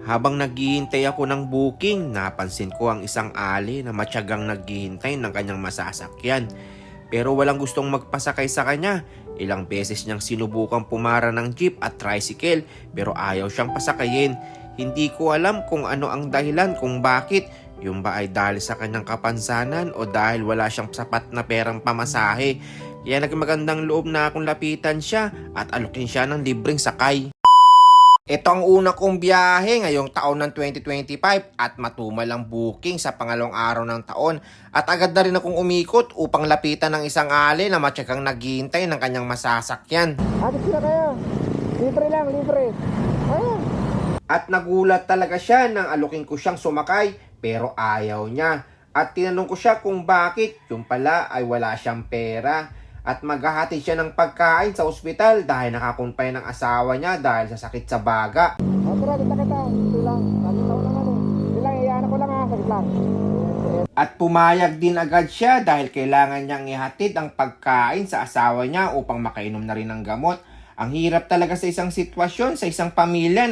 Habang naghihintay ako ng booking, napansin ko ang isang ali na matyagang naghihintay ng kanyang masasakyan. Pero walang gustong magpasakay sa kanya. Ilang beses niyang sinubukang pumara ng jeep at tricycle pero ayaw siyang pasakayin. Hindi ko alam kung ano ang dahilan kung bakit. Yung ba ay dahil sa kanyang kapansanan o dahil wala siyang sapat na perang pamasahe. Kaya nagmagandang loob na akong lapitan siya at alukin siya ng libreng sakay. Ito ang una kong biyahe ngayong taon ng 2025 at matumal ang booking sa pangalawang araw ng taon at agad na rin akong umikot upang lapitan ng isang ali na matyagang naghihintay ng kanyang masasakyan. Atis na kayo. Libre lang, libre. Ayan. At nagulat talaga siya nang alukin ko siyang sumakay pero ayaw niya. At tinanong ko siya kung bakit, yung pala ay wala siyang pera. At maghahatid siya ng pagkain sa ospital dahil nakakumpay ng asawa niya dahil sa sakit sa baga. Tara, kita. Ito lang. Lagi taon naman eh. Ito lang, iyanak ko lang ha. Sakit lang. At pumayag din agad siya dahil kailangan niyang ihatid ang pagkain sa asawa niya upang makainom na rin ng gamot. Ang hirap talaga sa isang sitwasyon, sa isang pamilya na